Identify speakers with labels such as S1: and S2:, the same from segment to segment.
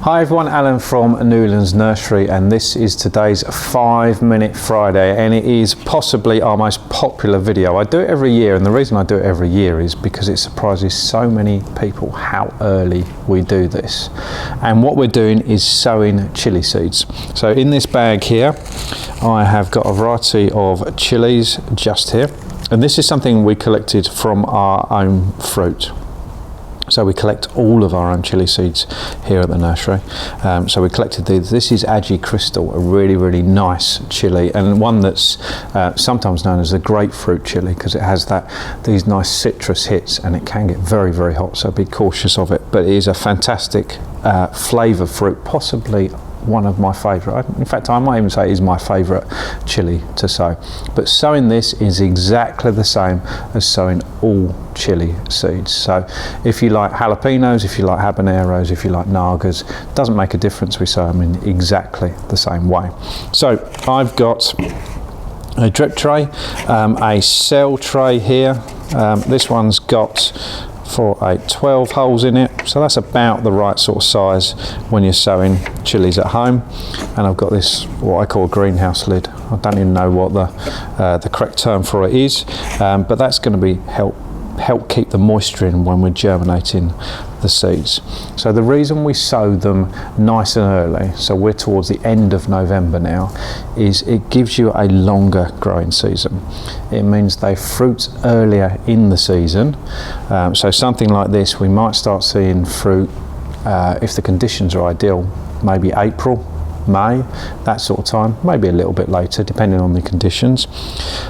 S1: Hi everyone, Alan from Newlands Nursery, and this is today's 5-minute Friday, and it is possibly our most popular video. I do it every year, and the reason I do it every year is because it surprises so many people how early we do this. And what we're doing is sowing chili seeds. So in this bag here, I have got a variety of chilies just here, and this is something we collected from our own fruit. So we collect all of our own chili seeds here at the nursery. So we collected these. This is Agi Crystal, a really nice chili, and one that's sometimes known as a grapefruit chili because it has these nice citrus hits, and it can get very hot, so be cautious of it. But it is a fantastic flavour fruit, possibly one of my favourite. In fact, I might even say it is my favourite chili to sow. But sowing this is exactly the same as sowing all chili seeds. So if you like jalapenos, if you like habaneros, if you like nagas, doesn't make a difference. We sow them in exactly the same way. So I've got a drip tray, a cell tray here. This one's got 12 holes in it, so that's about the right sort of size when you're sowing chilies at home. And I've got this, what I call a greenhouse lid. I don't even know what the correct term for it is, but that's going to be help keep the moisture in when we're germinating the seeds. So the reason we sow them nice and early, so we're towards the end of November now, is it gives you a longer growing season. It means they fruit earlier in the season. So something like this, we might start seeing fruit if the conditions are ideal, maybe April, May, that sort of time, maybe a little bit later depending on the conditions.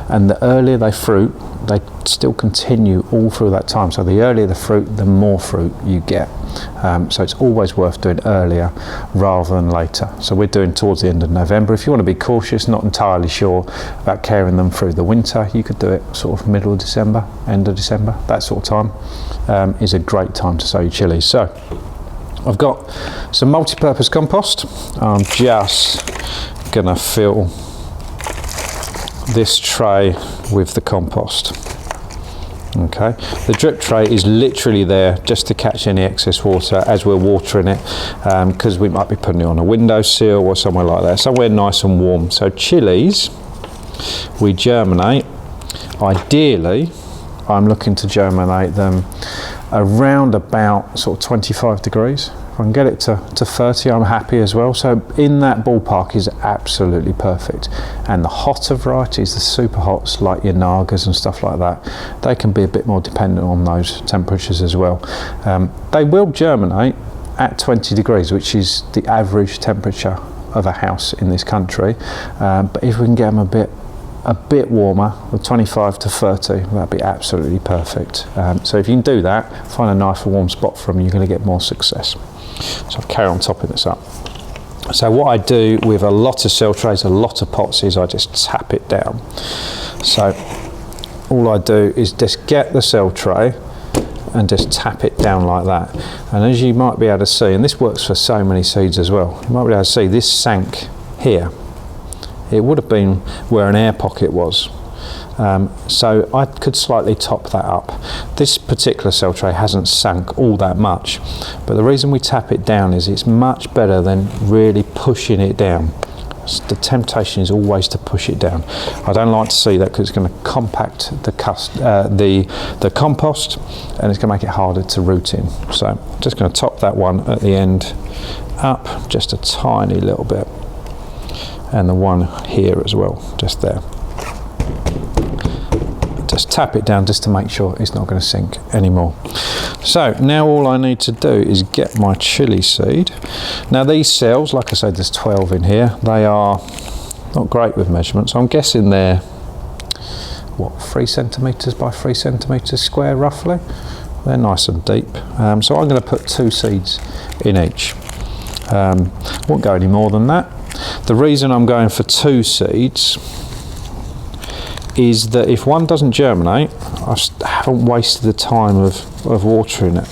S1: And the earlier they fruit, they still continue all through that time. So the earlier the fruit, the more fruit you get. So it's always worth doing earlier rather than later. So we're doing towards the end of November. If you want to be cautious, not entirely sure about carrying them through the winter, you could do it sort of middle of December, end of December, that sort of time is a great time to sow your chilies. So I've got some multi-purpose compost. I'm just gonna fill this tray with the compost. Okay, the drip tray is literally there just to catch any excess water as we're watering it, because we might be putting it on a windowsill or somewhere like that, somewhere nice and warm. So chilies, we germinate. Ideally, I'm looking to germinate them around about sort of 25 degrees. If I can get it to 30, I'm happy as well. So in that ballpark is absolutely perfect. And the hotter varieties, the super hots like your nagas and stuff like that, they can be a bit more dependent on those temperatures as well. They will germinate at 20 degrees, which is the average temperature of a house in this country. But if we can get them a bit warmer, with 25 to 30, that'd be absolutely perfect. So if you can do that, find a nice warm spot for them, you're going to get more success. So I'll carry on topping this up. So what I do with a lot of cell trays, a lot of pots, is I just tap it down. So all I do is just get the cell tray and just tap it down like that. And as you might be able to see, and this works for so many seeds as well, you might be able to see this sank here. It would have been where an air pocket was. So I could slightly top that up. This particular cell tray hasn't sunk all that much, but the reason we tap it down is it's much better than really pushing it down. The temptation is always to push it down. I don't like to see that because it's going to compact the compost, and it's going to make it harder to root in. So I'm just going to top that one at the end up just a tiny little bit, and the one here as well, just there. Just tap it down just to make sure it's not going to sink anymore. So now all I need to do is get my chili seed. Now these cells, like I said, there's 12 in here. They are not great with measurements. I'm guessing they're, what, 3 centimetres by 3 centimetres square roughly. They're nice and deep. So I'm going to put 2 seeds in each. Won't go any more than that. The reason I'm going for 2 seeds is that if one doesn't germinate, I haven't wasted the time of watering it.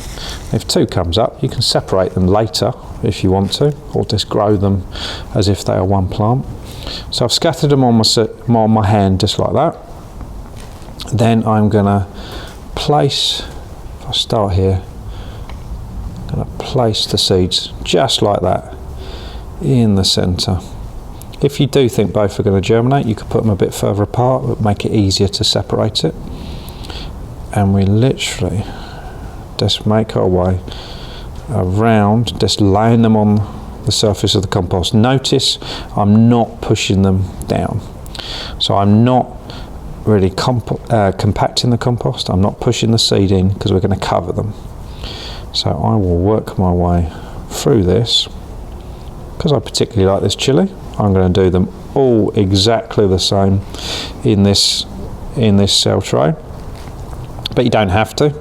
S1: If 2 comes up, you can separate them later if you want to, or just grow them as if they are one plant. So I've scattered them on my hand just like that. Then I'm going to place, if I start here, I'm going to place the seeds just like that in the centre. If you do think both are going to germinate, you could put them a bit further apart, but make it easier to separate it. And we literally just make our way around, just laying them on the surface of the compost. Notice I'm not pushing them down. So I'm not really compacting the compost. I'm not pushing the seed in because we're going to cover them. So I will work my way through this. Because I particularly like this chilli, I'm going to do them all exactly the same in this cell tray. But you don't have to.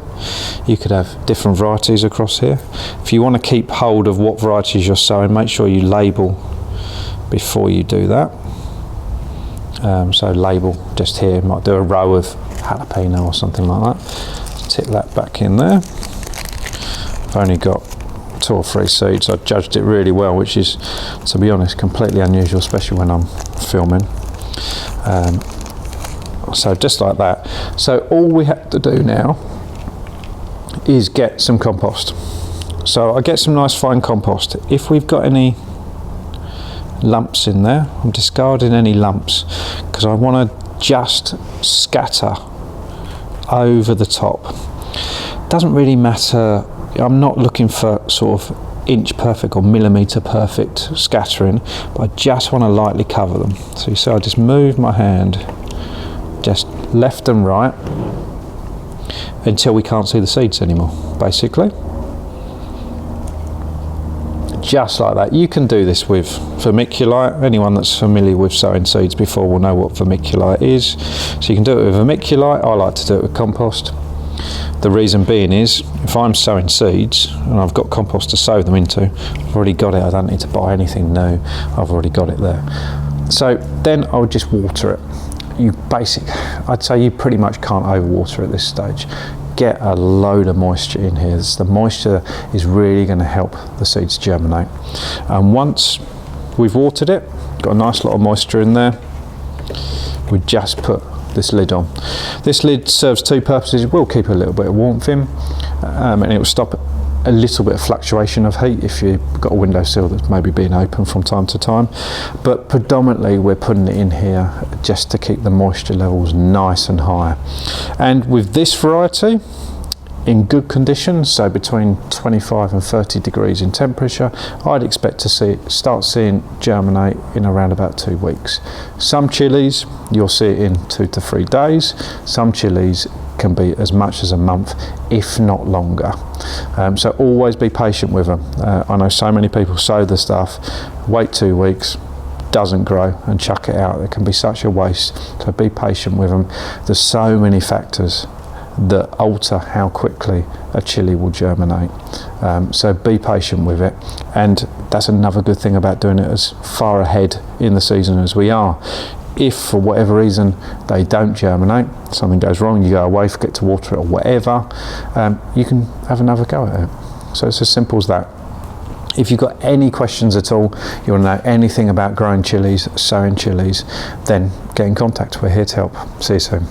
S1: You could have different varieties across here. If you want to keep hold of what varieties you're sowing, make sure you label before you do that. So label just here, might do a row of jalapeno or something like that. Tip that back in there. I've only got 2 or 3 seeds. I've judged it really well, which is, to be honest, completely unusual, especially when I'm filming. So just like that. So all we have to do now is get some compost. So I get some nice fine compost. If we've got any lumps in there, I'm discarding any lumps because I want to just scatter over the top. Doesn't really matter. I'm not looking for sort of inch perfect or millimetre perfect scattering, but I just want to lightly cover them. So you see I just move my hand just left and right until we can't see the seeds anymore, basically. Just like that. You can do this with vermiculite. Anyone that's familiar with sowing seeds before will know what vermiculite is. So you can do it with vermiculite. I like to do it with compost. The reason being is, if I'm sowing seeds and I've got compost to sow them into, I've already got it. I don't need to buy anything new. I've already got it there. So then I would just water it. I'd say you pretty much can't overwater at this stage. Get a load of moisture in here. The moisture is really going to help the seeds germinate. And once we've watered it, got a nice lot of moisture in there, we just put this lid on. This lid serves 2 purposes. It will keep a little bit of warmth in, and it will stop a little bit of fluctuation of heat if you've got a windowsill that's maybe being open from time to time. But predominantly we're putting it in here just to keep the moisture levels nice and high. And with this variety, in good conditions, so between 25 and 30 degrees in temperature, I'd expect to start seeing germinate in around about 2 weeks. Some chilies you'll see it in 2 to 3 days. Some chilies can be as much as a month, if not longer. So always be patient with them. I know so many people sow the stuff, wait 2 weeks, doesn't grow, and chuck it out. It can be such a waste. So be patient with them. There's so many factors that alter how quickly a chili will germinate. So be patient with it. And that's another good thing about doing it as far ahead in the season as we are. If for whatever reason they don't germinate, something goes wrong, you go away, forget to water it or whatever, you can have another go at it. So it's as simple as that. If you've got any questions at all, you want to know anything about growing chilies, sowing chilies, then get in contact. We're here to help. See you soon.